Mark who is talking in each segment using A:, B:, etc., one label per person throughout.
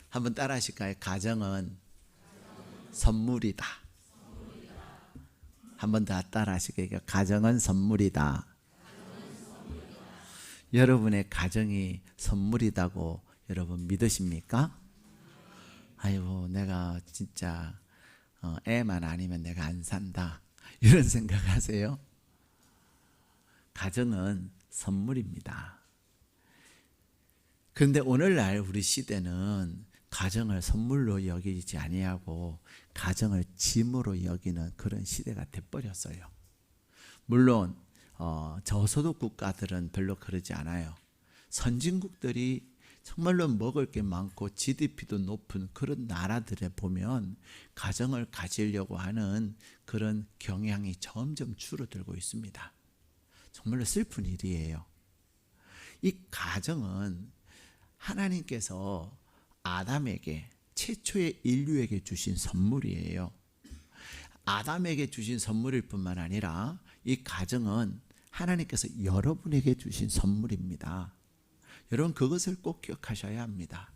A: 한번 따라 하실까요? 가정은 선물이다. 한번 더 따라 하실게요. 가정은 선물이다. 여러분의 가정이 선물이라고 여러분 믿으십니까? 아이고, 내가 진짜 애만 아니면 내가 안 산다, 이런 생각하세요? 가정은 선물입니다. 그런데 오늘날 우리 시대는 가정을 선물로 여기지 아니하고 가정을 짐으로 여기는 그런 시대가 돼버렸어요. 물론 저소득 국가들은 별로 그러지 않아요. 선진국들이 정말로 먹을 게 많고 GDP도 높은 그런 나라들에 보면 가정을 가지려고 하는 그런 경향이 점점 줄어들고 있습니다. 정말로 슬픈 일이에요. 이 가정은 하나님께서 아담에게, 최초의 인류에게 주신 선물이에요. 아담에게 주신 선물일 뿐만 아니라 이 가정은 하나님께서 여러분에게 주신 선물입니다. 여러분, 그것을 꼭 기억하셔야 합니다.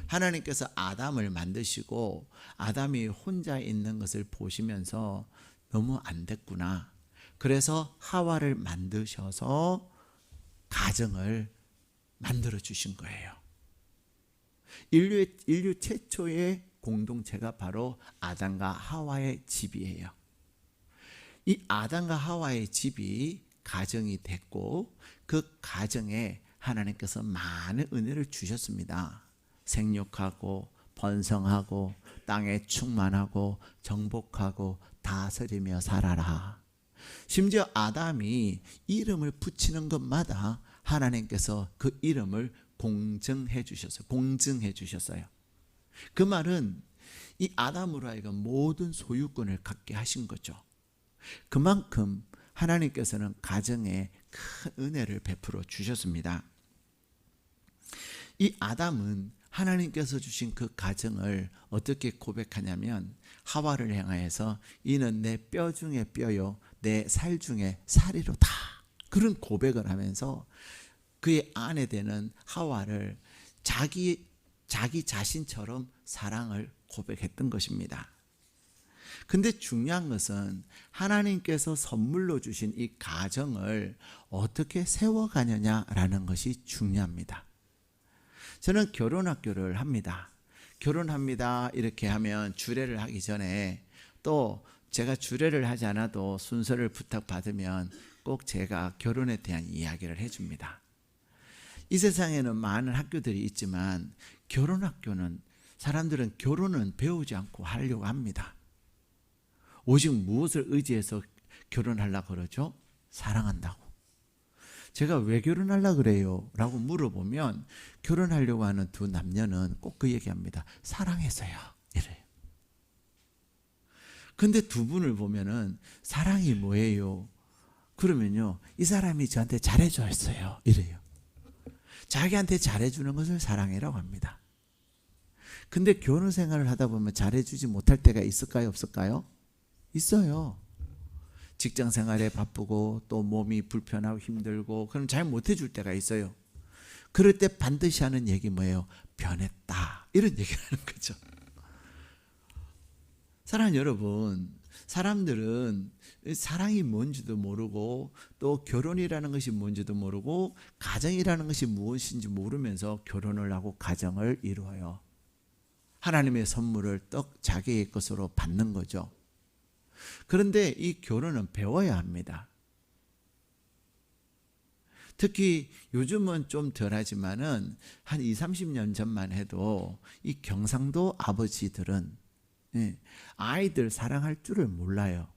A: 하나님께서 아담을 만드시고 아담이 혼자 있는 것을 보시면서 너무 안 됐구나, 그래서 하와를 만드셔서 가정을 만들어 주신 거예요. 인류 최초의 공동체가 바로 아담과 하와의 집이에요. 이 아담과 하와의 집이 가정이 됐고 그 가정에 하나님께서 많은 은혜를 주셨습니다. 생육하고 번성하고 땅에 충만하고 정복하고 다스리며 살아라. 심지어 아담이 이름을 붙이는 것마다 하나님께서 그 이름을 공증해 주셨어요. 그 말은 이 아담으로 하여금 모든 소유권을 갖게 하신 거죠. 그만큼 하나님께서는 가정에 큰 은혜를 베풀어 주셨습니다. 이 아담은 하나님께서 주신 그 가정을 어떻게 고백하냐면 하와를 향하여서 이는 내 뼈 중에 뼈요 내 살 중에 살이로다, 그런 고백을 하면서 그의 아내 되는 하와를 자기 자신처럼 사랑을 고백했던 것입니다. 근데 중요한 것은 하나님께서 선물로 주신 이 가정을 어떻게 세워가느냐라는 것이 중요합니다. 저는 결혼학교를 합니다. 결혼합니다 이렇게 하면 주례를 하기 전에, 또 제가 주례를 하지 않아도 순서를 부탁받으면 꼭 제가 결혼에 대한 이야기를 해줍니다. 이 세상에는 많은 학교들이 있지만 결혼학교는, 사람들은 결혼은 배우지 않고 하려고 합니다. 오직 무엇을 의지해서 결혼하려고 그러죠? 사랑한다고. 제가 왜 결혼하려고 그래요? 라고 물어보면 결혼하려고 하는 두 남녀는 꼭 그 얘기합니다. 사랑해서요, 이래요. 근데 두 분을 보면은 사랑이 뭐예요? 그러면요, 이 사람이 저한테 잘해줬어요, 이래요. 자기한테 잘해주는 것을 사랑이라고 합니다. 근데 결혼 생활을 하다 보면 잘해주지 못할 때가 있을까요, 없을까요? 있어요. 직장 생활에 바쁘고 또 몸이 불편하고 힘들고 그럼 잘 못해줄 때가 있어요. 그럴 때 반드시 하는 얘기 뭐예요? 변했다, 이런 얘기를 하는 거죠. 사랑하는 여러분, 사람들은 사랑이 뭔지도 모르고 또 결혼이라는 것이 뭔지도 모르고 가정이라는 것이 무엇인지 모르면서 결혼을 하고 가정을 이루어요. 하나님의 선물을 떡 자기의 것으로 받는 거죠. 그런데 이 결혼은 배워야 합니다. 특히 요즘은 좀 덜하지만은 한 20, 30년 전만 해도 이 경상도 아버지들은 아이들 사랑할 줄을 몰라요.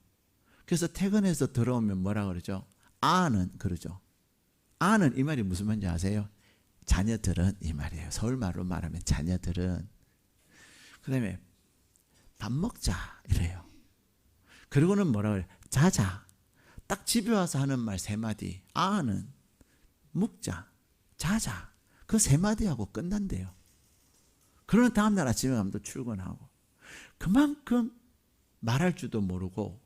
A: 그래서 퇴근해서 들어오면 뭐라 그러죠? 아는 그러죠. 아는 이 말이 무슨 말인지 아세요? 자녀들은 이 말이에요. 서울말로 말하면 자녀들은. 그 다음에 밥 먹자 이래요. 그리고는 뭐라 그래요? 자자. 딱 집에 와서 하는 말 세 마디. 아는 먹자, 자자. 그 세 마디하고 끝난대요. 그러는 다음날 아침에 가면 또 출근하고. 그만큼 말할 줄도 모르고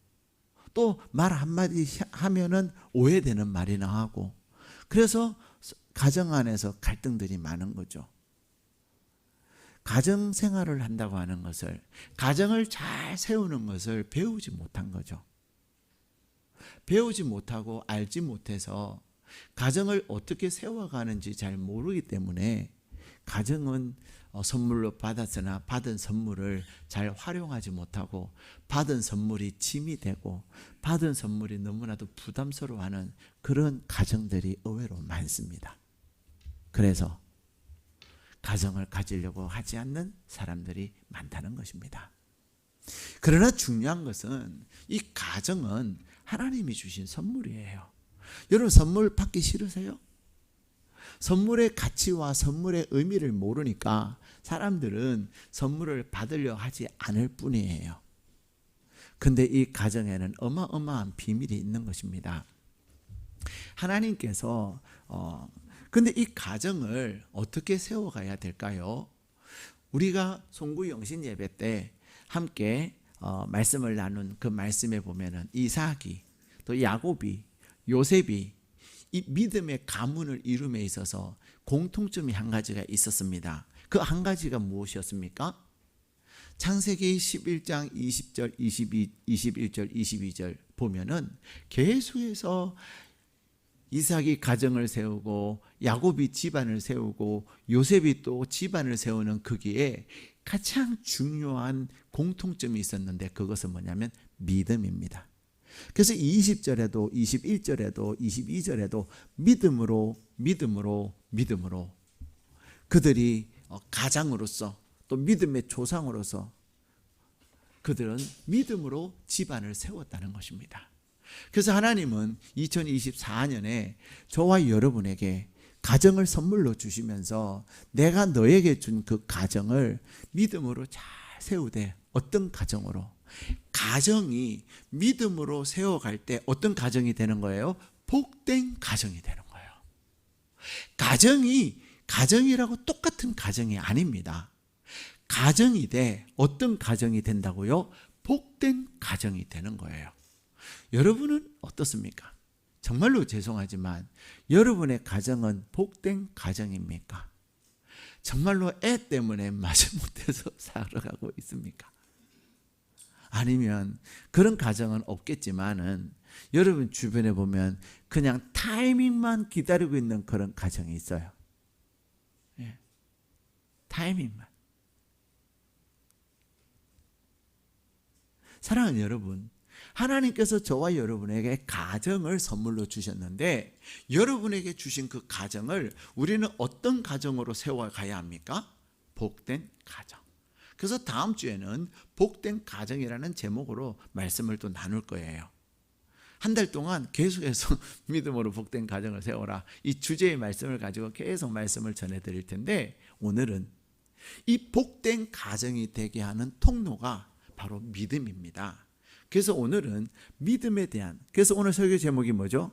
A: 또 말 한마디 하면은 오해되는 말이나 하고, 그래서 가정 안에서 갈등들이 많은 거죠. 가정 생활을 한다고 하는 것을, 가정을 잘 세우는 것을 배우지 못한 거죠. 배우지 못하고 알지 못해서 가정을 어떻게 세워가는지 잘 모르기 때문에 가정은 선물로 받았으나 받은 선물을 잘 활용하지 못하고 받은 선물이 짐이 되고 받은 선물이 너무나도 부담스러워하는 그런 가정들이 의외로 많습니다. 그래서 가정을 가지려고 하지 않는 사람들이 많다는 것입니다. 그러나 중요한 것은 이 가정은 하나님이 주신 선물이에요. 여러분 선물 받기 싫으세요? 선물의 가치와 선물의 의미를 모르니까 사람들은 선물을 받으려 하지 않을 뿐이에요. 근데 이 가정에는 어마어마한 비밀이 있는 것입니다. 하나님께서 근데 이 가정을 어떻게 세워가야 될까요? 우리가 송구 영신 예배 때 함께 말씀을 나눈 그 말씀에 보면은 이삭이 또 야곱이 요셉이 이 믿음의 가문을 이룸에 있어서 공통점이 한 가지가 있었습니다. 그 한 가지가 무엇이었습니까? 창세기 11장 20절, 21절, 22절 보면은 계속해서 이삭이 가정을 세우고 야곱이 집안을 세우고 요셉이 또 집안을 세우는 거기에 가장 중요한 공통점이 있었는데 그것은 뭐냐면 믿음입니다. 그래서 20절에도 21절에도 22절에도 믿음으로 그들이 가장으로서 또 믿음의 조상으로서 그들은 믿음으로 집안을 세웠다는 것입니다. 그래서 하나님은 2024년에 저와 여러분에게 가정을 선물로 주시면서 내가 너에게 준 그 가정을 믿음으로 잘 세우되 어떤 가정으로? 가정이 믿음으로 세워갈 때 어떤 가정이 되는 거예요? 복된 가정이 되는 거예요. 가정이 가정이라고 똑같은 가정이 아닙니다. 가정이 돼 어떤 가정이 된다고요? 복된 가정이 되는 거예요. 여러분은 어떻습니까? 정말로 죄송하지만 여러분의 가정은 복된 가정입니까? 정말로 애 때문에 마지못해서 살아가고 있습니까? 아니면 그런 가정은 없겠지만은 여러분 주변에 보면 그냥 타이밍만 기다리고 있는 그런 가정이 있어요. 예. 타이밍만. 사랑하는 여러분, 하나님께서 저와 여러분에게 가정을 선물로 주셨는데 여러분에게 주신 그 가정을 우리는 어떤 가정으로 세워가야 합니까? 복된 가정. 그래서 다음 주에는 복된 가정이라는 제목으로 말씀을 또 나눌 거예요. 한 달 동안 계속해서 믿음으로 복된 가정을 세워라. 이 주제의 말씀을 가지고 계속 말씀을 전해드릴 텐데 오늘은 이 복된 가정이 되게 하는 통로가 바로 믿음입니다. 그래서 오늘은 믿음에 대한, 그래서 오늘 설교 제목이 뭐죠?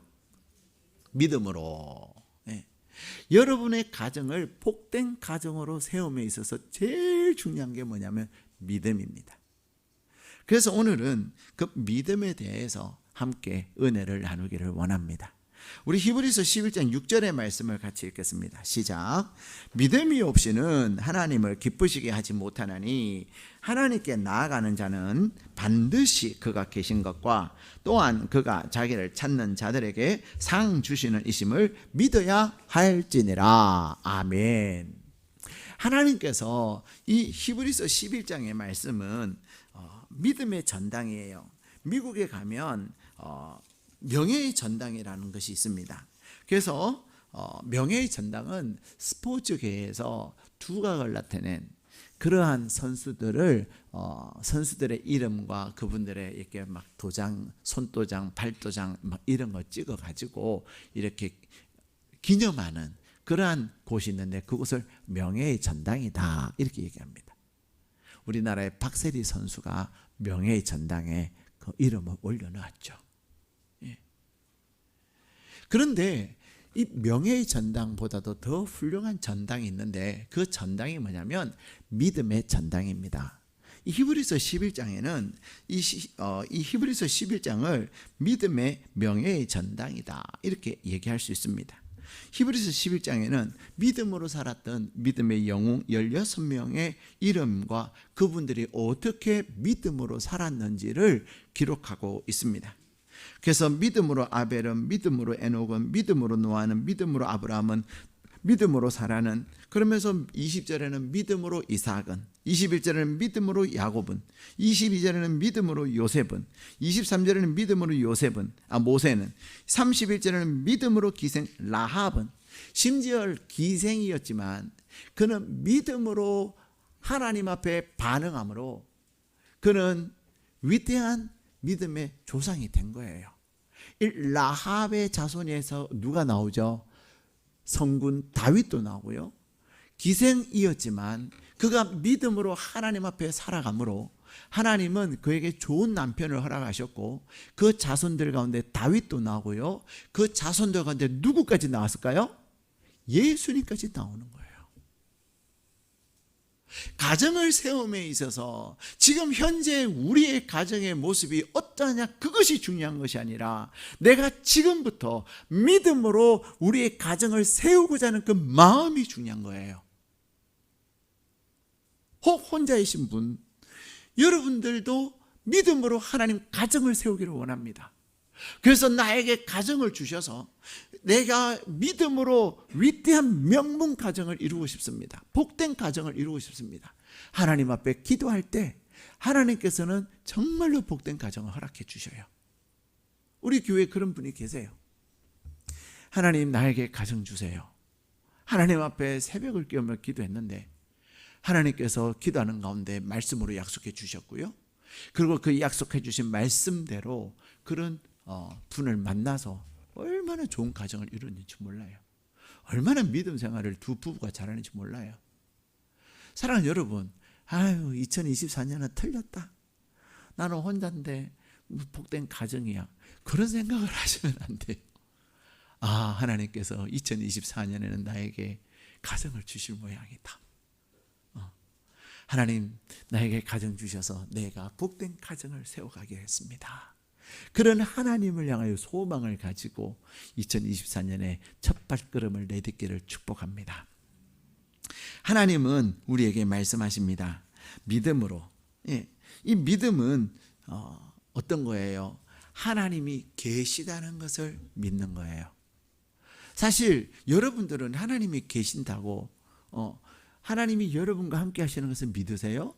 A: 믿음으로. 네. 여러분의 가정을 복된 가정으로 세움에 있어서 제일 중요한 게 뭐냐면 믿음입니다. 그래서 오늘은 그 믿음에 대해서 함께 은혜를 나누기를 원합니다. 우리 히브리서 11장 6절의 말씀을 같이 읽겠습니다. 시작. 믿음이 없이는 하나님을 기쁘시게 하지 못하나니 하나님께 나아가는 자는 반드시 그가 계신 것과 또한 그가 자기를 찾는 자들에게 상 주시는 이심을 믿어야 할지니라. 아멘. 하나님께서 이 히브리서 11장의 말씀은 믿음의 전당이에요. 미국에 가면 명예의 전당이라는 것이 있습니다. 그래서 명예의 전당은 스포츠계에서 두각을 나타낸 그러한 선수들을 선수들의 이름과 그분들의 이렇게 막 도장, 손도장, 발도장 막 이런 거 찍어 가지고 이렇게 기념하는 그러한 곳이 있는데 그곳을 명예의 전당이다 이렇게 얘기합니다. 우리나라의 박세리 선수가 명예의 전당에 그 이름을 올려놨죠. 그런데 이 명예의 전당보다도 더 훌륭한 전당이 있는데 그 전당이 뭐냐면 믿음의 전당입니다. 이 히브리서 11장에는 이 히브리서 11장을 믿음의 명예의 전당이다 이렇게 얘기할 수 있습니다. 히브리서 11장에는 믿음으로 살았던 믿음의 영웅 16명의 이름과 그분들이 어떻게 믿음으로 살았는지를 기록하고 있습니다. 그래서 믿음으로 아벨은, 믿음으로 에녹은, 믿음으로 노아는, 믿음으로 아브라함은, 믿음으로 사라는, 그러면서 20절에는 믿음으로 이삭은, 21절에는 믿음으로 야곱은, 22절에는 믿음으로 요셉은, 23절에는 믿음으로 모세는, 31절에는 믿음으로 기생 라합은, 심지어 기생이었지만 그는 믿음으로 하나님 앞에 반응함으로 그는 위대한 믿음의 조상이 된 거예요. 이 라합의 자손에서 누가 나오죠? 성군 다윗도 나오고요. 기생이었지만 그가 믿음으로 하나님 앞에 살아가므로 하나님은 그에게 좋은 남편을 허락하셨고, 그 자손들 가운데 다윗도 나오고요. 그 자손들 가운데 누구까지 나왔을까요? 예수님까지 나오는 거예요. 가정을 세움에 있어서 지금 현재 우리의 가정의 모습이 어떠하냐, 그것이 중요한 것이 아니라 내가 지금부터 믿음으로 우리의 가정을 세우고자 하는 그 마음이 중요한 거예요. 혹 혼자이신 분, 여러분들도 믿음으로 하나님 가정을 세우기를 원합니다. 그래서 나에게 가정을 주셔서 내가 믿음으로 위대한 명문 가정을 이루고 싶습니다. 복된 가정을 이루고 싶습니다. 하나님 앞에 기도할 때 하나님께서는 정말로 복된 가정을 허락해 주셔요. 우리 교회에 그런 분이 계세요. 하나님, 나에게 가정 주세요. 하나님 앞에 새벽을 깨우며 기도했는데 하나님께서 기도하는 가운데 말씀으로 약속해 주셨고요. 그리고 그 약속해 주신 말씀대로 그런 분을 만나서 얼마나 좋은 가정을 이루는지 몰라요. 얼마나 믿음 생활을 두 부부가 잘하는지 몰라요. 사랑하는 여러분, 2024년은 틀렸다. 나는 혼자인데 복된 가정이야. 그런 생각을 하시면 안 돼요. 하나님께서 2024년에는 나에게 가정을 주실 모양이다. 하나님, 나에게 가정 주셔서 내가 복된 가정을 세워가게 했습니다. 그런 하나님을 향하여 소망을 가지고 2024년에 첫 발걸음을 내딛기를 축복합니다. 하나님은 우리에게 말씀하십니다. 믿음으로. 이 믿음은 어떤 거예요? 하나님이 계시다는 것을 믿는 거예요. 사실 여러분들은 하나님이 계신다고 하나님이 여러분과 함께 하시는 것을 믿으세요?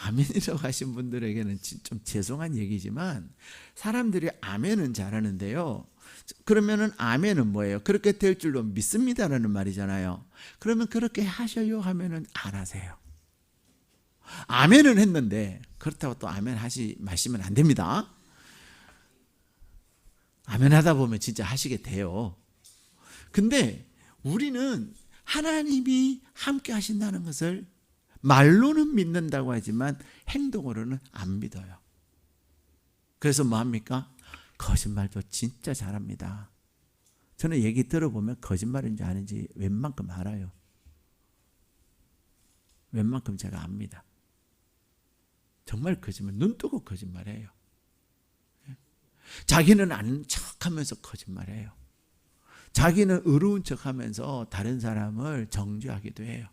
A: 아멘이라고 하신 분들에게는 좀 죄송한 얘기지만 사람들이 아멘은 잘하는데요. 그러면은 아멘은 뭐예요? 그렇게 될 줄로 믿습니다라는 말이잖아요. 그러면 그렇게 하셔요 하면은 안 하세요. 아멘은 했는데 그렇다고 또 아멘 마시면 안 됩니다. 아멘 하다 보면 진짜 하시게 돼요. 근데 우리는 하나님이 함께 하신다는 것을 말로는 믿는다고 하지만 행동으로는 안 믿어요. 그래서 뭐합니까? 거짓말도 진짜 잘합니다. 저는 얘기 들어보면 거짓말인지 아닌지 웬만큼 알아요. 웬만큼 제가 압니다. 정말 거짓말, 눈 뜨고 거짓말해요. 자기는 아는 척하면서 거짓말해요. 자기는 의로운 척하면서 다른 사람을 정죄하기도 해요.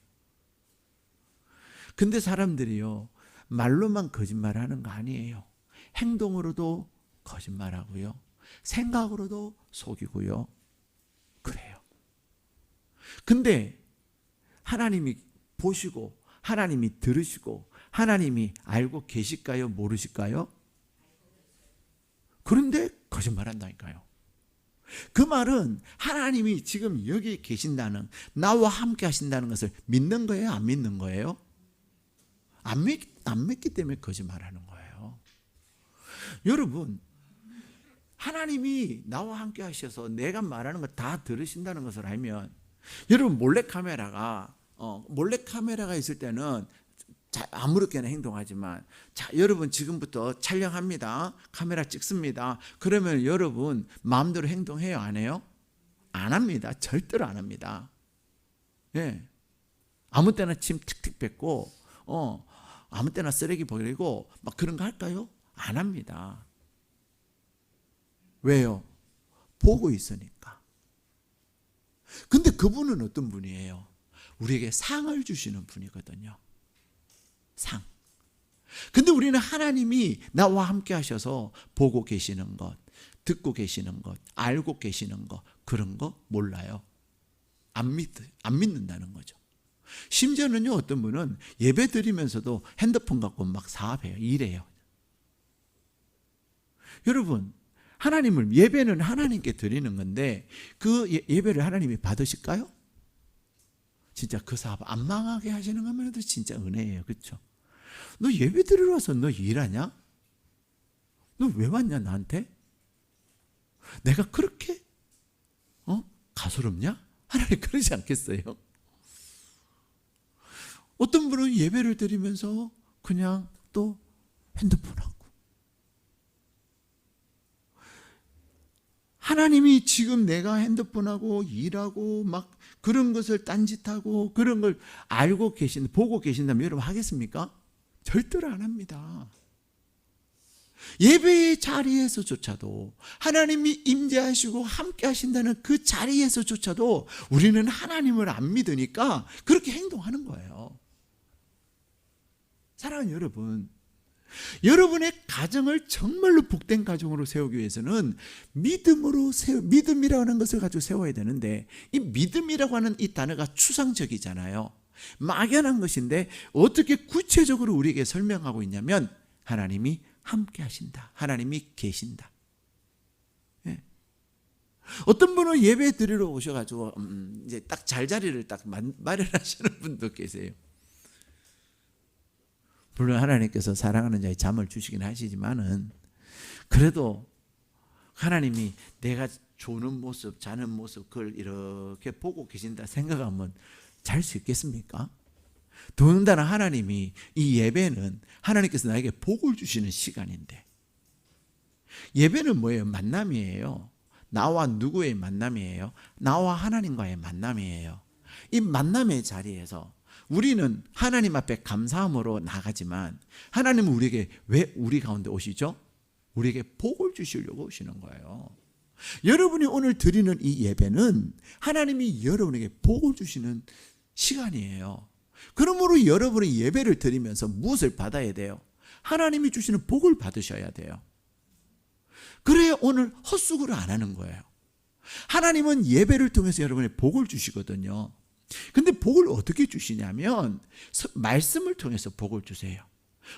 A: 근데 사람들이요, 말로만 거짓말하는 거 아니에요. 행동으로도 거짓말하고요, 생각으로도 속이고요, 그래요. 근데 하나님이 보시고 하나님이 들으시고 하나님이 알고 계실까요? 모르실까요? 그런데 거짓말한다니까요. 그 말은 하나님이 지금 여기 계신다는, 나와 함께 하신다는 것을 믿는 거예요? 안 믿는 거예요? 안 믿기 때문에 거짓말하는 거예요. 여러분, 하나님이 나와 함께 하셔서 내가 말하는 거 다 들으신다는 것을 알면, 여러분 몰래카메라가 있을 때는 아무렇게나 행동하지만, 자, 여러분 지금부터 촬영합니다. 카메라 찍습니다. 그러면 여러분 마음대로 행동해요? 안 해요? 안 합니다. 절대로 안 합니다. 아무 때나 침 틱틱 뱉고 아무 때나 쓰레기 버리고 막 그런 거 할까요? 안 합니다. 왜요? 보고 있으니까. 근데 그분은 어떤 분이에요? 우리에게 상을 주시는 분이거든요. 상. 근데 우리는 하나님이 나와 함께 하셔서 보고 계시는 것, 듣고 계시는 것, 알고 계시는 것, 그런 거 몰라요. 안 믿는다는 거죠. 심지어는요, 어떤 분은 예배 드리면서도 핸드폰 갖고 막 사업해요. 일해요. 여러분, 하나님을, 예배는 하나님께 드리는 건데 그 예배를 하나님이 받으실까요? 진짜 그 사업 안 망하게 하시는 것만 해도 진짜 은혜예요. 그렇죠? 너 예배 드리러 와서 너 일하냐? 너 왜 왔냐 나한테? 내가 그렇게 가소롭냐? 하나님 그러지 않겠어요? 어떤 분은 예배를 드리면서 그냥 또 핸드폰하고, 하나님이 지금 내가 핸드폰하고 일하고 막 그런 것을 딴짓하고 그런 걸 알고 보고 계신다면 여러분 하겠습니까? 절대로 안 합니다. 예배의 자리에서조차도 하나님이 임재하시고 함께 하신다는 그 자리에서조차도 우리는 하나님을 안 믿으니까 그렇게 행동하는 거예요. 사랑하는 여러분, 여러분의 가정을 정말로 복된 가정으로 세우기 위해서는 믿음이라고 하는 것을 가지고 세워야 되는데, 이 믿음이라고 하는 이 단어가 추상적이잖아요. 막연한 것인데 어떻게 구체적으로 우리에게 설명하고 있냐면 하나님이 함께 하신다. 하나님이 계신다. 예. 어떤 분은 예배 드리러 오셔가지고 이제 딱 잘자리를 딱 마련하시는 분도 계세요. 물론 하나님께서 사랑하는 자의 잠을 주시긴 하시지만은 그래도 하나님이 내가 조는 모습, 자는 모습 그걸 이렇게 보고 계신다 생각하면 잘 수 있겠습니까? 더군다나 하나님이 이 예배는 하나님께서 나에게 복을 주시는 시간인데, 예배는 뭐예요? 만남이에요. 나와 누구의 만남이에요? 나와 하나님과의 만남이에요. 이 만남의 자리에서 우리는 하나님 앞에 감사함으로 나가지만 하나님은 우리에게 왜 우리 가운데 오시죠? 우리에게 복을 주시려고 오시는 거예요. 여러분이 오늘 드리는 이 예배는 하나님이 여러분에게 복을 주시는 시간이에요. 그러므로 여러분이 예배를 드리면서 무엇을 받아야 돼요? 하나님이 주시는 복을 받으셔야 돼요. 그래야 오늘 헛수고를 안 하는 거예요. 하나님은 예배를 통해서 여러분의 복을 주시거든요. 근데 복을 어떻게 주시냐면 말씀을 통해서 복을 주세요.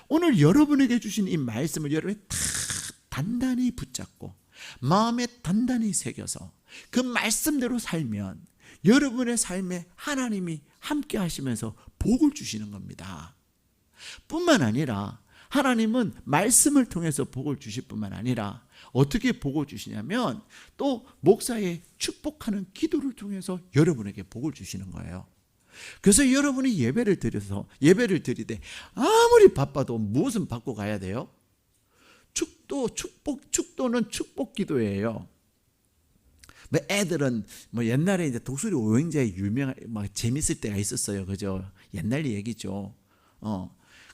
A: 오늘 여러분에게 주신 이 말씀을 여러분이 다 단단히 붙잡고 마음에 단단히 새겨서 그 말씀대로 살면 여러분의 삶에 하나님이 함께 하시면서 복을 주시는 겁니다. 뿐만 아니라 하나님은 말씀을 통해서 복을 주실 뿐만 아니라 어떻게 복을 주시냐면 또 목사의 축복하는 기도를 통해서 여러분에게 복을 주시는 거예요. 그래서 여러분이 예배를 드리되 아무리 바빠도 무엇은 받고 가야 돼요? 축도는 축복 기도예요. 애들은 옛날에 이제 독수리 오행자의 재밌을 때가 있었어요. 그죠? 옛날 얘기죠.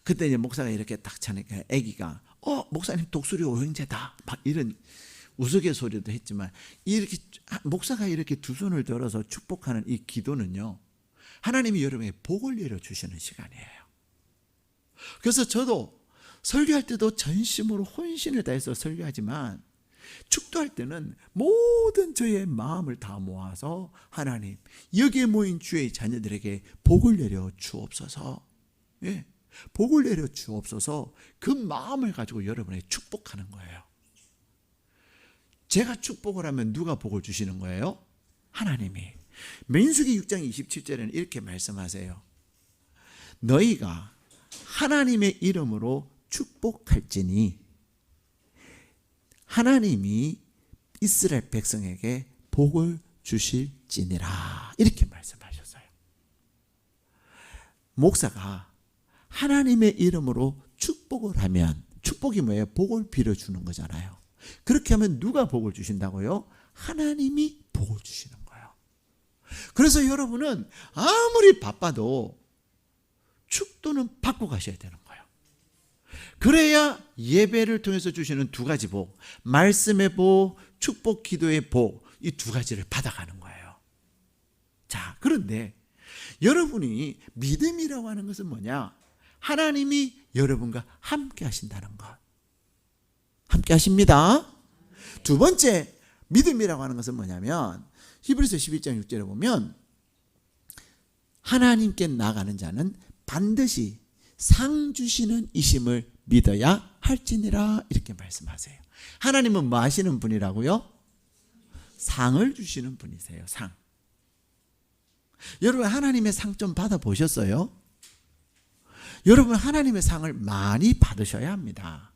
A: 그때 이제 목사가 이렇게 딱 차니까 아기가 목사님 독수리 오행제다 막 이런 우스갯소리도 했지만, 이렇게 목사가 이렇게 두 손을 들어서 축복하는 이 기도는요, 하나님이 여러분에게 복을 내려주시는 시간이에요. 그래서 저도 설교할 때도 전심으로 혼신을 다해서 설교하지만 축도할 때는 모든 저의 마음을 다 모아서 하나님, 여기에 모인 주의 자녀들에게 복을 내려 주옵소서. 예, 복을 내려 주옵소서. 그 마음을 가지고 여러분에게 축복하는 거예요. 제가 축복을 하면 누가 복을 주시는 거예요? 하나님이. 민수기 6장 27절에는 이렇게 말씀하세요. 너희가 하나님의 이름으로 축복할지니 하나님이 이스라엘 백성에게 복을 주실지니라. 이렇게 말씀하셨어요. 목사가 하나님의 이름으로 축복을 하면, 축복이 뭐예요? 복을 빌어주는 거잖아요. 그렇게 하면 누가 복을 주신다고요? 하나님이 복을 주시는 거예요. 그래서 여러분은 아무리 바빠도 축도는 받고 가셔야 되는 거예요. 그래야 예배를 통해서 주시는 두 가지 복, 말씀의 복, 축복 기도의 복, 이 두 가지를 받아가는 거예요. 자, 그런데 여러분이 믿음이라고 하는 것은 뭐냐? 하나님이 여러분과 함께 하신다는 것. 함께 하십니다. 두 번째, 믿음이라고 하는 것은 뭐냐면 히브리서 11장 6절에 보면 하나님께 나가는 자는 반드시 상 주시는 이심을 믿어야 할지니라, 이렇게 말씀하세요. 하나님은 뭐 하시는 분이라고요? 상을 주시는 분이세요. 상. 여러분, 하나님의 상 좀 받아보셨어요? 여러분, 하나님의 상을 많이 받으셔야 합니다.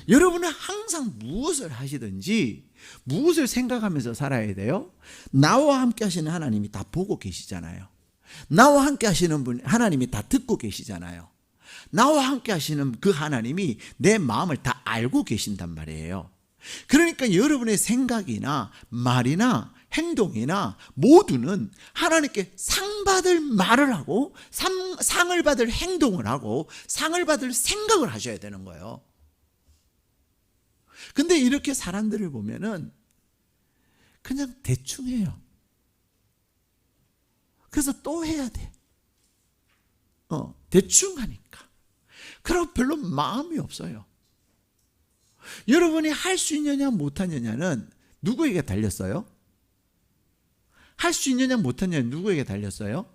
A: 여러분은 항상 무엇을 하시든지 무엇을 생각하면서 살아야 돼요? 나와 함께 하시는 하나님이 다 보고 계시잖아요. 나와 함께 하시는 분, 하나님이 다 듣고 계시잖아요. 나와 함께 하시는 그 하나님이 내 마음을 다 알고 계신단 말이에요. 그러니까 여러분의 생각이나 말이나 행동이나 모두는 하나님께 상 받을 말을 하고 상을 받을 행동을 하고 상을 받을 생각을 하셔야 되는 거예요. 근데 이렇게 사람들을 보면은 그냥 대충 해요. 그래서 또 해야 돼. 대충 하니까. 그럼 별로 마음이 없어요. 여러분이 할 수 있느냐 못하느냐는 누구에게 달렸어요? 할 수 있느냐 못하느냐는 누구에게 달렸어요?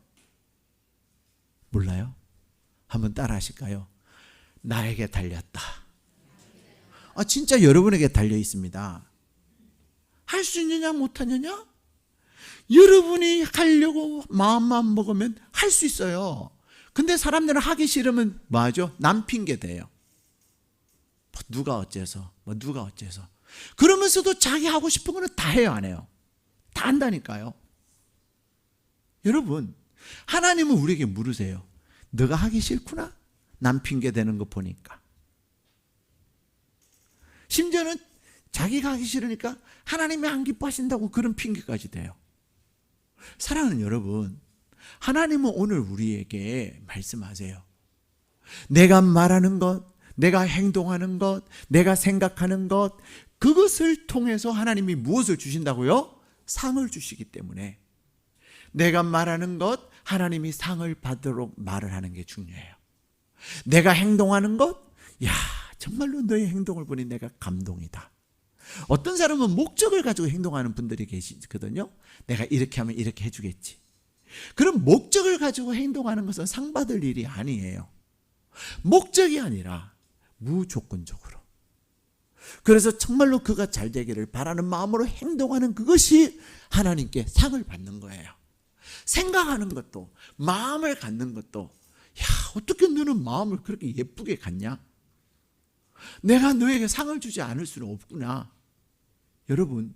A: 몰라요? 한번 따라 하실까요? 나에게 달렸다. 진짜 여러분에게 달려 있습니다. 할 수 있느냐 못하느냐? 여러분이 하려고 마음만 먹으면 할 수 있어요. 근데 사람들은 하기 싫으면 뭐 하죠? 남 핑계 대요. 누가 어째서, 누가 어째서. 그러면서도 자기 하고 싶은 거는 다 해요, 안 해요? 다 한다니까요. 여러분, 하나님은 우리에게 물으세요. 너가 하기 싫구나? 남 핑계 대는 거 보니까. 심지어는 자기가 하기 싫으니까 하나님이 안 기뻐하신다고 그런 핑계까지 대요. 사랑하는 여러분, 하나님은 오늘 우리에게 말씀하세요. 내가 말하는 것, 내가 행동하는 것, 내가 생각하는 것, 그것을 통해서 하나님이 무엇을 주신다고요? 상을 주시기 때문에 내가 말하는 것, 하나님이 상을 받도록 말을 하는 게 중요해요. 내가 행동하는 것, 야, 정말로 너의 행동을 보니 내가 감동이다. 어떤 사람은 목적을 가지고 행동하는 분들이 계시거든요. 내가 이렇게 하면 이렇게 해주겠지. 그럼 목적을 가지고 행동하는 것은 상 받을 일이 아니에요. 목적이 아니라 무조건적으로. 그래서 정말로 그가 잘 되기를 바라는 마음으로 행동하는 그것이 하나님께 상을 받는 거예요. 생각하는 것도, 마음을 갖는 것도, 야, 어떻게 너는 마음을 그렇게 예쁘게 갖냐? 내가 너에게 상을 주지 않을 수는 없구나. 여러분,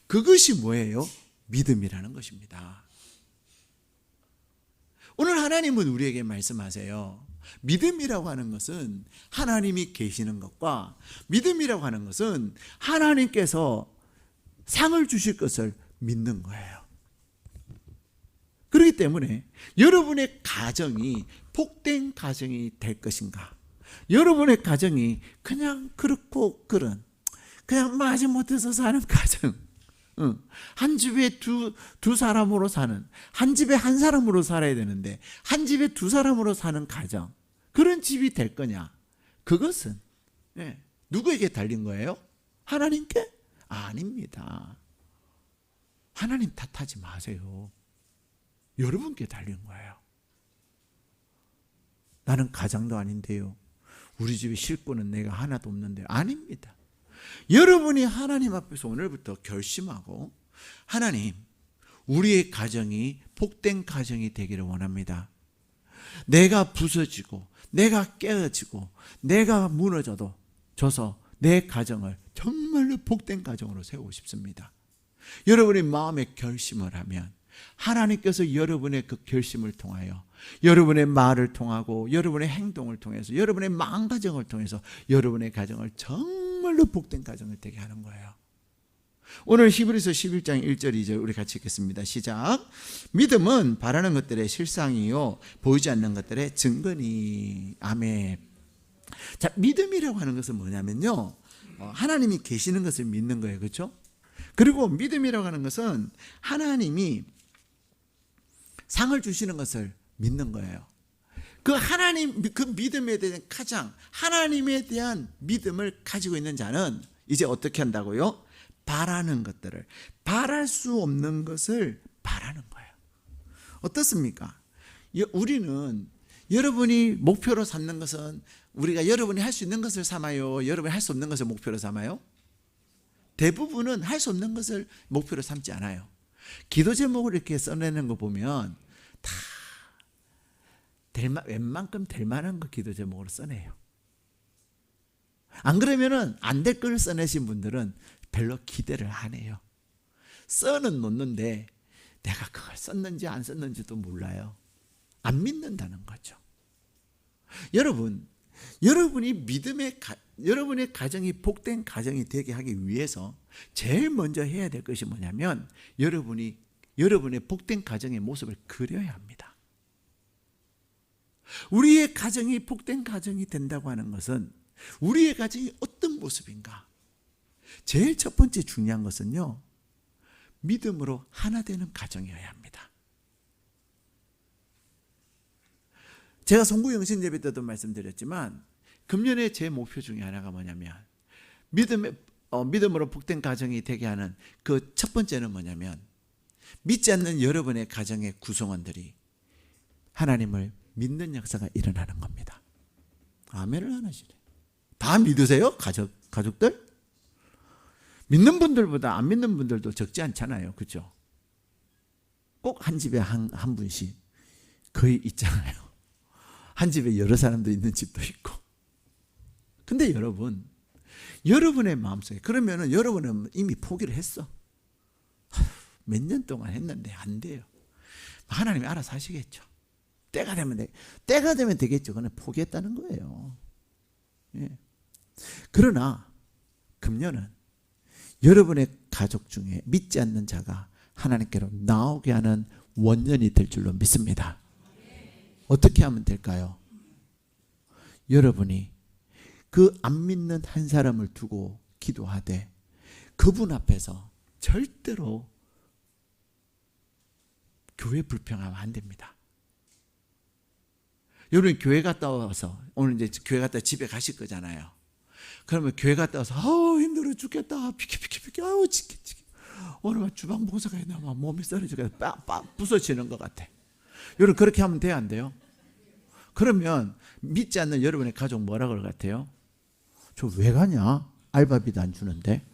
A: 그것이 뭐예요? 믿음이라는 것입니다. 오늘 하나님은 우리에게 말씀하세요. 믿음이라고 하는 것은 하나님이 계시는 것과 믿음이라고 하는 것은 하나님께서 상을 주실 것을 믿는 거예요. 그렇기 때문에 여러분의 가정이 복된 가정이 될 것인가? 여러분의 가정이 그냥 그렇고 그냥 마지못해서 사는 가정, 한 집에 두 사람으로 사는, 한 집에 한 사람으로 살아야 되는데 한 집에 두 사람으로 사는 가정, 그런 집이 될 거냐? 그것은 누구에게 달린 거예요? 하나님께? 아닙니다. 하나님 탓하지 마세요. 여러분께 달린 거예요. 나는 가장도 아닌데요, 우리 집에 식구는 내가 하나도 없는데요. 아닙니다. 여러분이 하나님 앞에서 오늘부터 결심하고, 하나님, 우리의 가정이 복된 가정이 되기를 원합니다. 내가 부서지고 내가 깨어지고 내가 무너져서 내 가정을 정말로 복된 가정으로 세우고 싶습니다. 여러분의 마음에 결심을 하면 하나님께서 여러분의 그 결심을 통하여, 여러분의 말을 통하고 여러분의 행동을 통해서, 여러분의 마음가정을 통해서 여러분의 가정을 정말로 복된 가정을 되게 하는 거예요. 오늘 히브리서 11장 1절 2절 우리 같이 읽겠습니다. 시작. 믿음은 바라는 것들의 실상이요 보이지 않는 것들의 증거니. 아멘. 자, 믿음이라고 하는 것은 뭐냐면요, 하나님이 계시는 것을 믿는 거예요. 그렇죠? 그리고 믿음이라고 하는 것은 하나님이 상을 주시는 것을 믿는 거예요. 그 하나님, 그 믿음에 대한 가장 하나님에 대한 믿음을 가지고 있는 자는 이제 어떻게 한다고요? 바라는 것들을, 바랄 수 없는 것을 바라는 거예요. 어떻습니까? 우리는 여러분이 목표로 삼는 것은 우리가 여러분이 할 수 있는 것을 삼아요? 여러분이 할 수 없는 것을 목표로 삼아요? 대부분은 할 수 없는 것을 목표로 삼지 않아요. 기도 제목을 이렇게 써내는 거 보면 다 웬만큼 될 만한 거 기도 제목으로 써내요. 안 그러면은 안 될 걸 써내신 분들은 별로 기대를 안 해요. 써는 놓는데 내가 그걸 썼는지 안 썼는지도 몰라요. 안 믿는다는 거죠. 여러분이 여러분의 가정이 복된 가정이 되게 하기 위해서 제일 먼저 해야 될 것이 뭐냐면 여러분의 복된 가정의 모습을 그려야 합니다. 우리의 가정이 복된 가정이 된다고 하는 것은 우리의 가정이 어떤 모습인가? 제일 첫 번째 중요한 것은요, 믿음으로 하나 되는 가정이어야 합니다. 제가 송구 영신 예배 때도 말씀드렸지만 금년에 제 목표 중에 하나가 뭐냐면 믿음으로 복된 가정이 되게 하는 그 첫 번째는 뭐냐면 믿지 않는 여러분의 가정의 구성원들이 하나님을 믿는 역사가 일어나는 겁니다. 아멘을 안 하시네. 다 믿으세요? 가족들? 믿는 분들보다 안 믿는 분들도 적지 않잖아요. 그렇죠? 꼭 한 집에 한 분씩 거의 있잖아요. 한 집에 여러 사람도 있는 집도 있고. 근데 여러분의 마음속에, 그러면은 여러분은 이미 포기를 했어. 몇 년 동안 했는데 안 돼요. 하나님이 알아서 하시겠죠. 때가 되면 되겠죠. 그건 포기했다는 거예요. 예. 그러나 금년은 여러분의 가족 중에 믿지 않는 자가 하나님께로 나오게 하는 원년이 될 줄로 믿습니다. 어떻게 하면 될까요? 여러분이 그 안 믿는 한 사람을 두고 기도하되 그분 앞에서 절대로 교회 불평하면 안 됩니다. 여러분 교회 갔다 와서 오늘 이제 교회 갔다 집에 가실 거잖아요. 그러면 교회 갔다 와서 힘들어 죽겠다. 피키피키피키 지게 오늘 주방 봉사가 있나 막 몸이 쓰러지겠다. 빡 부서지는 것 같아. 여러분 그렇게 하면 돼요, 안 돼요? 그러면 믿지 않는 여러분의 가족 뭐라 그럴 것 같아요? 저 왜 가냐? 알바비도 안 주는데.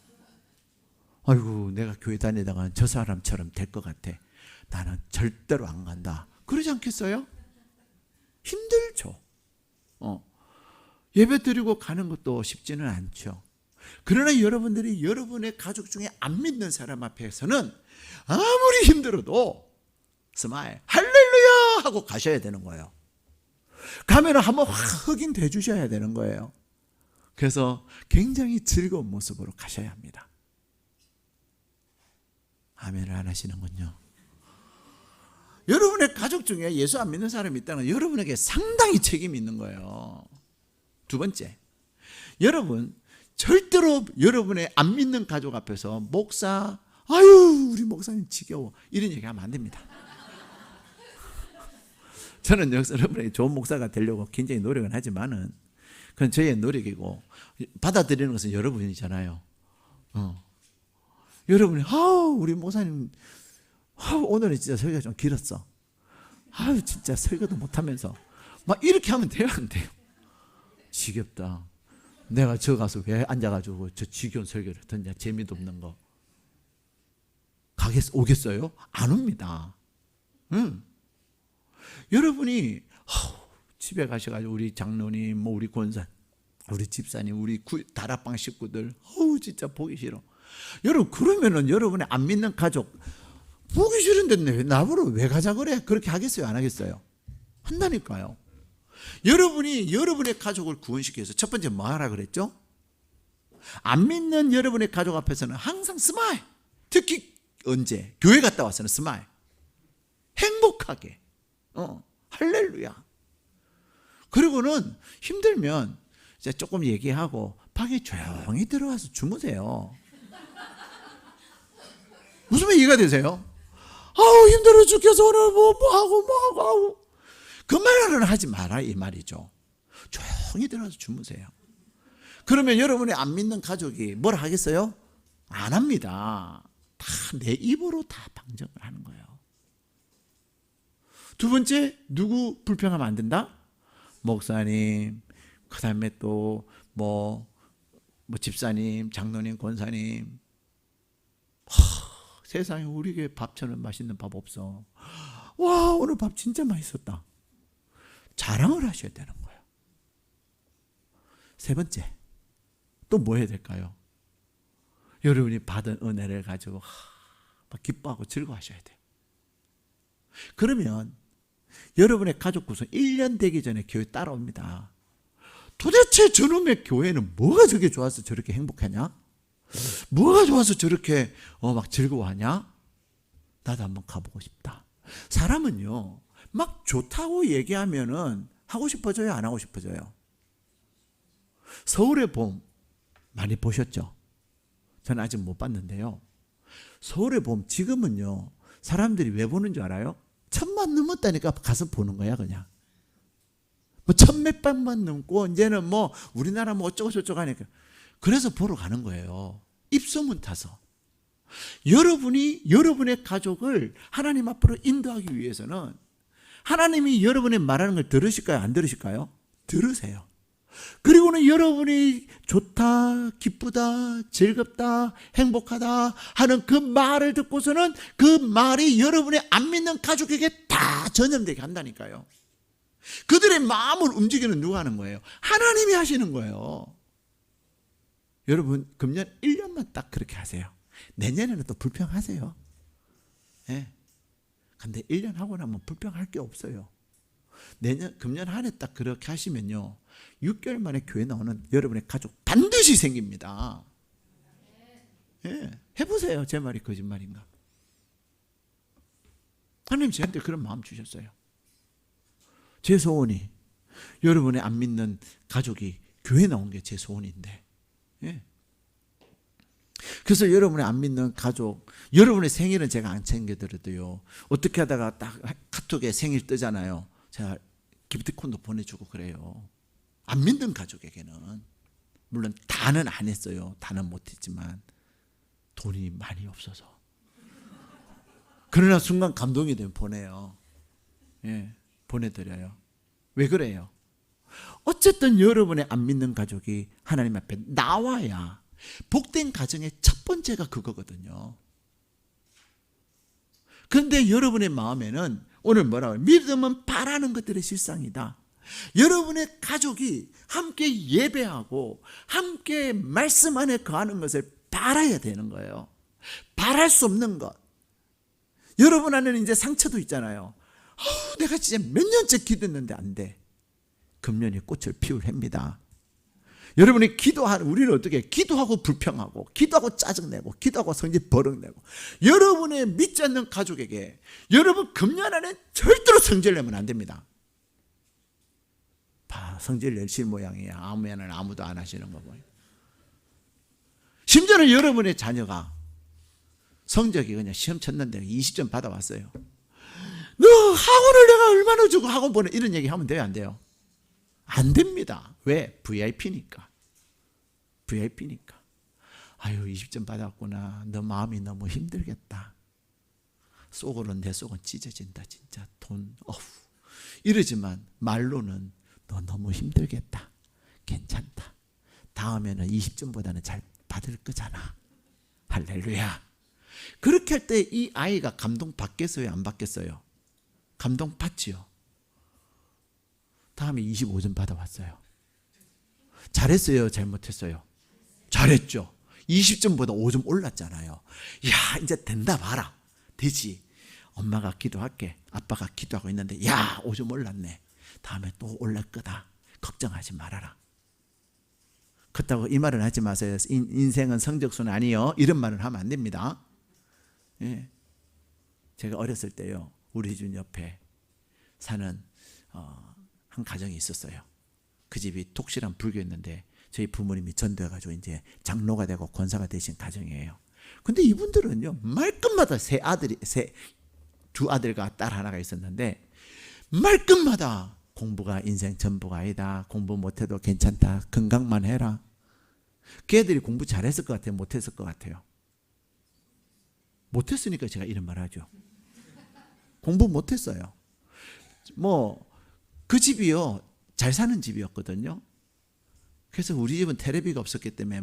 A: 아이고 내가 교회 다니다가 저 사람처럼 될 것 같아. 나는 절대로 안 간다. 그러지 않겠어요? 힘들죠. 예배 드리고 가는 것도 쉽지는 않죠. 그러나 여러분들이 여러분의 가족 중에 안 믿는 사람 앞에서는 아무리 힘들어도 스마일 할렐루야 하고 가셔야 되는 거예요. 가면 한번 확 흑인돼 주셔야 되는 거예요. 그래서 굉장히 즐거운 모습으로 가셔야 합니다. 아멘을 안 하시는군요. 여러분의 가족 중에 예수 안 믿는 사람이 있다는 건 여러분에게 상당히 책임이 있는 거예요. 두 번째, 여러분 절대로 여러분의 안 믿는 가족 앞에서 목사, 아유 우리 목사님 지겨워 이런 얘기하면 안 됩니다. 저는 여러분에게 좋은 목사가 되려고 굉장히 노력은 하지만은 그건 저의 노력이고 받아들이는 것은 여러분이잖아요. 여러분이 우리 목사님 오늘은 진짜 설교가 좀 길었어. 진짜 설교도 못하면서 막 이렇게 하면 돼요, 안 돼요? 지겹다. 내가 저 가서 왜 앉아가지고 저 지겨운 설교를 듣냐, 재미도 없는 거. 오겠어요? 안 옵니다. 여러분이 집에 가셔가지고 우리 장로님, 우리 권사, 우리 집사님, 우리 다락방 식구들 진짜 보기 싫어. 여러분 그러면은 여러분의 안 믿는 가족 보기 싫은데 왜 나보러 왜 가자 그래? 그렇게 하겠어요? 안 하겠어요? 한다니까요. 여러분이 여러분의 가족을 구원시키기 위해서 첫 번째 뭐 하라 그랬죠? 안 믿는 여러분의 가족 앞에서는 항상 스마일. 특히 언제? 교회 갔다 와서는 스마일. 행복하게. 할렐루야. 그리고는 힘들면 이제 조금 얘기하고 방에 조용히 들어가서 주무세요. 무슨 말 이해가 되세요? 아우 힘들어 죽겠어 오늘 뭐 하고 그 말은 하지 마라 이 말이죠. 조용히 들어가서 주무세요. 그러면 여러분이 안 믿는 가족이 뭘 하겠어요? 안 합니다. 다 내 입으로 다 방정을 하는 거예요. 두 번째, 누구 불평하면 안 된다? 목사님, 그 다음에 또 뭐 집사님, 장로님, 권사님. 세상에 우리 교회 밥처럼 맛있는 밥 없어. 와 오늘 밥 진짜 맛있었다. 자랑을 하셔야 되는 거예요. 세 번째, 또 뭐 해야 될까요? 여러분이 받은 은혜를 가지고 막 기뻐하고 즐거워하셔야 돼요. 그러면 여러분의 가족 구성 1년 되기 전에 교회 따라옵니다. 도대체 저놈의 교회는 뭐가 저렇게 좋아서 저렇게 행복하냐? 뭐가 좋아서 저렇게 막 즐거워하냐? 나도 한번 가보고 싶다. 사람은요 막 좋다고 얘기하면은 하고 싶어져요, 안 하고 싶어져요? 서울의 봄 많이 보셨죠? 저는 아직 못 봤는데요. 서울의 봄 지금은요 사람들이 왜 보는 줄 알아요? 1000만 넘었다니까 가서 보는 거야 그냥. 뭐 1000몇백만 넘고 이제는 뭐 우리나라 뭐 어쩌고 저쩌고 하니까 그래서 보러 가는 거예요. 입소문 타서. 여러분이 여러분의 가족을 하나님 앞으로 인도하기 위해서는 하나님이 여러분의 말하는 걸 들으실까요? 안 들으실까요? 들으세요. 그리고는 여러분이 좋다, 기쁘다, 즐겁다, 행복하다 하는 그 말을 듣고서는 그 말이 여러분의 안 믿는 가족에게 다 전염되게 한다니까요. 그들의 마음을 움직이는 누가 하는 거예요? 하나님이 하시는 거예요. 여러분 금년 1년만 딱 그렇게 하세요. 내년에는 또 불평하세요. 예. 근데 1년 하고 나면 불평할 게 없어요. 금년 한 해 딱 그렇게 하시면요 6개월 만에 교회 나오는 여러분의 가족 반드시 생깁니다. 예. 해보세요. 제 말이 거짓말인가? 하나님 저한테 그런 마음 주셨어요. 제 소원이 여러분의 안 믿는 가족이 교회 나온 게 제 소원인데. 예. 그래서 여러분의 안 믿는 가족, 여러분의 생일은 제가 안 챙겨드려도요 어떻게 하다가 딱 카톡에 생일 뜨잖아요. 제가 기프티콘도 보내주고 그래요. 안 믿는 가족에게는. 물론 다는 안 했어요. 다는 못했지만 돈이 많이 없어서. 그러나 순간 감동이 되면 보내요. 예, 보내드려요. 왜 그래요? 어쨌든 여러분의 안 믿는 가족이 하나님 앞에 나와야 복된 가정의 첫 번째가 그거거든요. 그런데 여러분의 마음에는 오늘 뭐라고 해요? 믿음은 바라는 것들의 실상이다. 여러분의 가족이 함께 예배하고 함께 말씀 안에 거하는 것을 바라야 되는 거예요. 바랄 수 없는 것. 여러분 안에는 이제 상처도 있잖아요. 내가 진짜 몇 년째 기도했는데 안 돼. 금년이 꽃을 피울 해입니다. 여러분이 기도하는, 우리는 어떻게 기도하고 불평하고 기도하고 짜증내고 기도하고 성질 버럭내고, 여러분의 믿지 않는 가족에게 여러분 금년 안에 절대로 성질 내면 안 됩니다. 성질 내실 모양이야. 아무에는 아무도 안 하시는 거 보니. 심지어는 여러분의 자녀가 성적이 그냥 시험 쳤는데 20점 받아왔어요. 너 학원을 내가 얼마나 주고 학원 보내, 이런 얘기 하면 돼요, 안 돼요? 안 됩니다. 왜? VIP니까. VIP니까. 아유 20점 받았구나. 너 마음이 너무 힘들겠다. 속으로 내 속은 찢어진다. 진짜 돈 이러지만 말로는 너 너무 힘들겠다. 괜찮다. 다음에는 20점보다는 잘 받을 거잖아. 할렐루야. 그렇게 할 때 이 아이가 감동 받겠어요, 안 받겠어요? 감동 받지요. 다음에 25점 받아왔어요. 잘했어요, 잘못했어요? 잘했죠. 20점보다 5점 올랐잖아요. 야, 이제 된다 봐라. 되지. 엄마가 기도할게. 아빠가 기도하고 있는데 야, 5점 올랐네. 다음에 또 올랄 거다. 걱정하지 말아라. 그렇다고 이 말은 하지 마세요. 인생은 성적순 아니요. 이런 말은 하면 안 됩니다. 예. 제가 어렸을 때요, 우리 집 옆에 사는 한 가정이 있었어요. 그 집이 독실한 불교였는데 저희 부모님이 전도해가지고 이제 장로가 되고 권사가 되신 가정이에요. 근데 이분들은요, 말끝마다 두 아들과 딸 하나가 있었는데, 말끝마다 공부가 인생 전부가 아니다. 공부 못해도 괜찮다. 건강만 해라. 걔들이 공부 잘했을 것 같아요? 못했을 것 같아요? 못했으니까 제가 이런 말 하죠. 공부 못했어요. 그 집이요, 잘 사는 집이었거든요. 그래서 우리 집은 텔레비가 없었기 때문에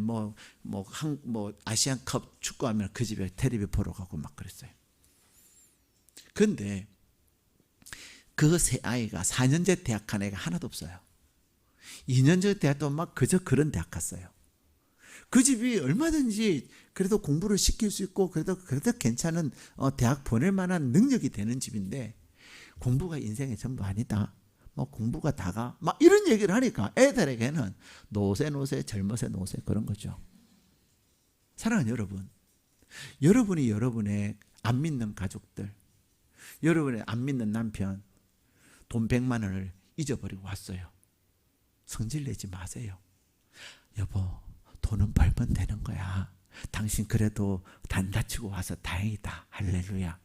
A: 아시안컵 축구하면 그 집에 텔레비 보러 가고 막 그랬어요. 근데 그 세 아이가 4년제 대학 간 애가 하나도 없어요. 2년제 대학도 막 그저 그런 대학 갔어요. 그 집이 얼마든지 그래도 공부를 시킬 수 있고 그래도 괜찮은 대학 보낼 만한 능력이 되는 집인데, 공부가 인생의 전부 아니다. 공부가 다가 막 이런 얘기를 하니까 애들에게는 노세 젊어세 노세 그런 거죠. 사랑하는 여러분, 여러분이 여러분의 안 믿는 가족들, 여러분의 안 믿는 남편, 돈 100만 원을 잊어버리고 왔어요. 성질 내지 마세요. 여보, 돈은 벌면 되는 거야. 당신 그래도 안 다치고 와서 다행이다. 할렐루야.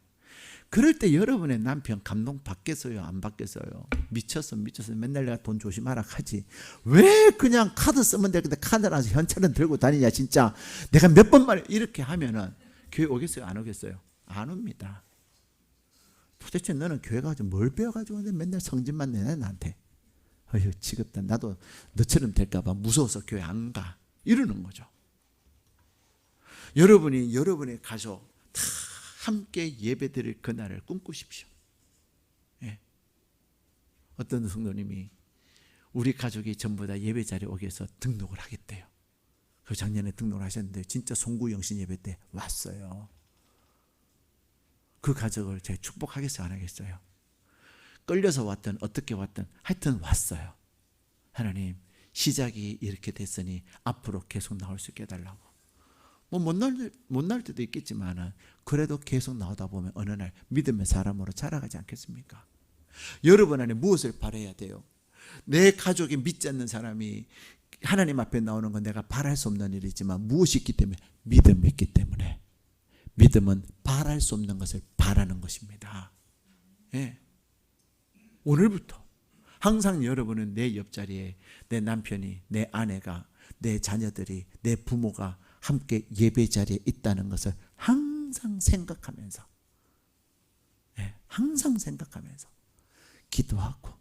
A: 그럴 때 여러분의 남편 감동 받겠어요? 안 받겠어요? 미쳤어 맨날 내가 돈 조심하라 하지. 왜 그냥 카드 쓰면 되는데 카드라서 현찰은 들고 다니냐 진짜. 내가 몇 번 말해. 이렇게 하면은 교회 오겠어요? 안 오겠어요? 안 옵니다. 도대체 너는 교회 가서 뭘 배워가지고 맨날 성질만 내냐 나한테. 어휴 지겹다. 나도 너처럼 될까봐 무서워서 교회 안 가. 이러는 거죠. 여러분이 여러분의 가족 다 함께 예배드릴 그날을 꿈꾸십시오. 예. 어떤 성도님이 우리 가족이 전부 다 예배 자리에 오기 위해서 등록을 하겠대요. 그 작년에 등록을 하셨는데 진짜 송구영신 예배 때 왔어요. 그 가족을 제가 축복하겠어요? 안 하겠어요? 끌려서 왔든 어떻게 왔든 하여튼 왔어요. 하나님, 시작이 이렇게 됐으니 앞으로 계속 나올 수 있게 해달라고. 못 날 때도 있겠지만 그래도 계속 나오다 보면 어느 날 믿음의 사람으로 자라가지 않겠습니까? 여러분 안에 무엇을 바라야 돼요? 내 가족이 믿지 않는 사람이 하나님 앞에 나오는 건 내가 바랄 수 없는 일이지만 무엇이 있기 때문에? 믿음이 있기 때문에. 믿음은 바랄 수 없는 것을 바라는 것입니다. 예. 오늘부터 항상 여러분은 내 옆자리에 내 남편이, 내 아내가, 내 자녀들이, 내 부모가 함께 예배 자리에 있다는 것을 항상 생각하면서, 항상 생각하면서 기도하고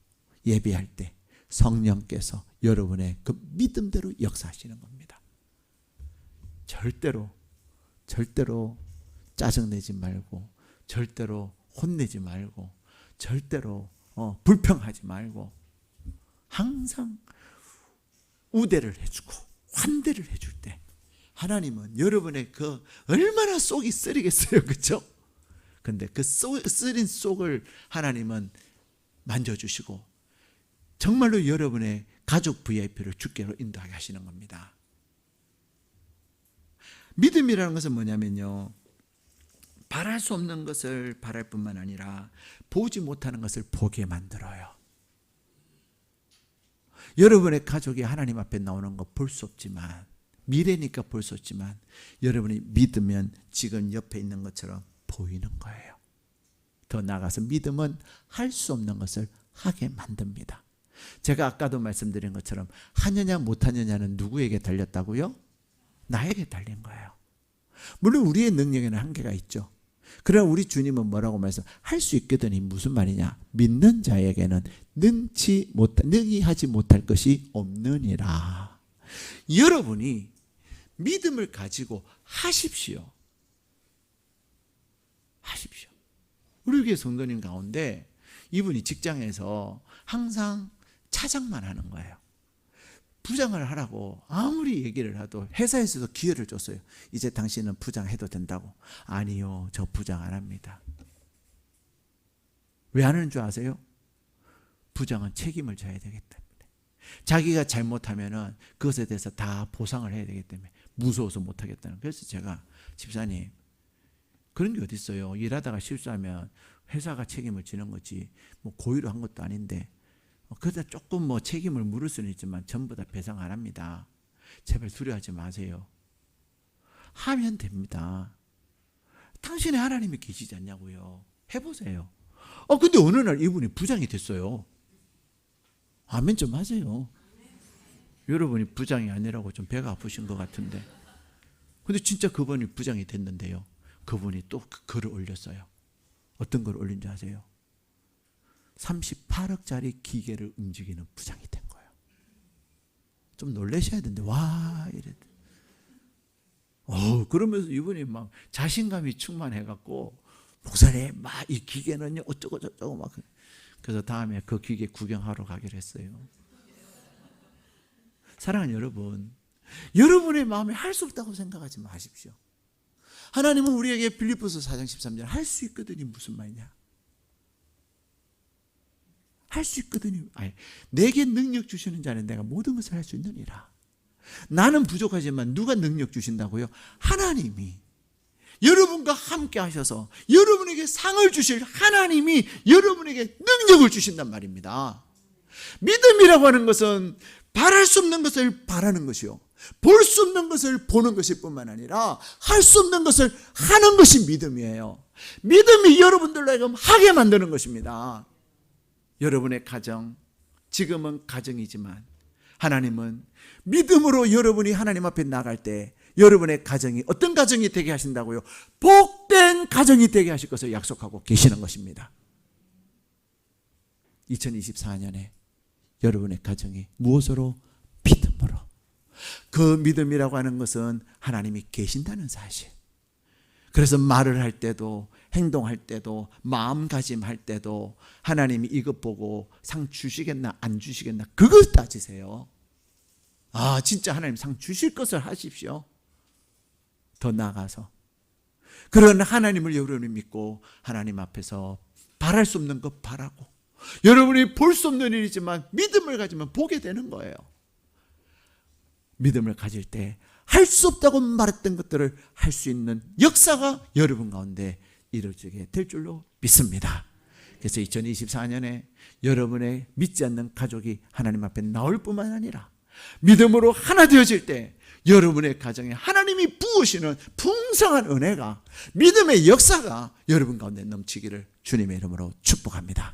A: 예배할 때 성령께서 여러분의 그 믿음대로 역사하시는 겁니다. 절대로 짜증내지 말고, 절대로 혼내지 말고, 절대로 불평하지 말고 항상 우대를 해주고 환대를 해줄 때 하나님은 여러분의 그 얼마나 속이 쓰리겠어요, 그렇죠? 근데 그 쓰린 속을 하나님은 만져주시고 정말로 여러분의 가족 VIP를 주께로 인도하게 하시는 겁니다. 믿음이라는 것은 뭐냐면요, 바랄 수 없는 것을 바랄 뿐만 아니라 보지 못하는 것을 보게 만들어요. 여러분의 가족이 하나님 앞에 나오는 거 볼 수 없지만, 미래니까 볼 수 없지만 여러분이 믿으면 지금 옆에 있는 것처럼 보이는 거예요. 더 나아가서 믿음은 할 수 없는 것을 하게 만듭니다. 제가 아까도 말씀드린 것처럼 하느냐 못하느냐는 누구에게 달렸다고요? 나에게 달린 거예요. 물론 우리의 능력에는 한계가 있죠. 그러나 우리 주님은 뭐라고 말씀? 할 수 있거든이 무슨 말이냐? 믿는 자에게는 능히 하지 못할 것이 없느니라. 여러분이 믿음을 가지고 하십시오. 하십시오. 우리 교회 성도님 가운데 이분이 직장에서 항상 차장만 하는 거예요. 부장을 하라고 아무리 얘기를 해도 회사에서도 기회를 줬어요. 이제 당신은 부장 해도 된다고. 아니요, 저 부장 안 합니다. 왜 안 하는 줄 아세요? 부장은 책임을 져야 되기 때문에. 자기가 잘못하면은 그것에 대해서 다 보상을 해야 되기 때문에 무서워서 못하겠다는. 그래서 제가, 집사님, 그런 게 어디 있어요? 일하다가 실수하면 회사가 책임을 지는 거지 고의로 한 것도 아닌데, 그러다 조금 책임을 물을 수는 있지만 전부 다 배상 안 합니다. 제발 두려워하지 마세요. 하면 됩니다. 당신의 하나님이 계시지 않냐고요. 해보세요. 근데 어느 날 이분이 부장이 됐어요. 아멘 좀 하세요. 여러분이 부장이 아니라고 좀 배가 아프신 것 같은데, 근데 진짜 그분이 부장이 됐는데요, 그분이 또 그 글을 올렸어요. 어떤 걸 올린지 아세요? 38억짜리 기계를 움직이는 부장이 된 거예요. 좀 놀라셔야 되는데, 와 이래. 그러면서 이분이 막 자신감이 충만해갖고, 목사님 막 이 기계는요 어쩌고 저쩌고 막. 그래서 다음에 그 기계 구경하러 가기로 했어요. 사랑하는 여러분, 여러분의 마음에 할 수 없다고 생각하지 마십시오. 하나님은 우리에게 빌립보서 4장 13절 할 수 있거든이 무슨 말이냐? 할 수 있거든이, 내게 능력 주시는 자는 내가 모든 것을 할 수 있느니라. 나는 부족하지만 누가 능력 주신다고요? 하나님이. 여러분과 함께 하셔서 여러분에게 상을 주실 하나님이 여러분에게 능력을 주신단 말입니다. 믿음이라고 하는 것은 바랄 수 없는 것을 바라는 것이요, 볼 수 없는 것을 보는 것일 뿐만 아니라 할 수 없는 것을 하는 것이 믿음이에요. 믿음이 여러분들로 하여금 하게 만드는 것입니다. 여러분의 가정, 지금은 가정이지만 하나님은 믿음으로 여러분이 하나님 앞에 나갈 때 여러분의 가정이 어떤 가정이 되게 하신다고요? 복된 가정이 되게 하실 것을 약속하고 계시는 것입니다. 2024년에 여러분의 가정이 무엇으로? 믿음으로. 그 믿음이라고 하는 것은 하나님이 계신다는 사실. 그래서 말을 할 때도, 행동할 때도, 마음가짐할 때도 하나님이 이것 보고 상 주시겠나 안 주시겠나 그걸 따지세요. 진짜 하나님 상 주실 것을 하십시오. 더 나아가서 그런 하나님을 여러분이 믿고 하나님 앞에서 바랄 수 없는 것 바라고, 여러분이 볼 수 없는 일이지만 믿음을 가지면 보게 되는 거예요. 믿음을 가질 때 할 수 없다고 말했던 것들을 할 수 있는 역사가 여러분 가운데 이루어지게 될 줄로 믿습니다. 그래서 2024년에 여러분의 믿지 않는 가족이 하나님 앞에 나올 뿐만 아니라 믿음으로 하나 되어질 때 여러분의 가정에 하나님이 부으시는 풍성한 은혜가, 믿음의 역사가 여러분 가운데 넘치기를 주님의 이름으로 축복합니다.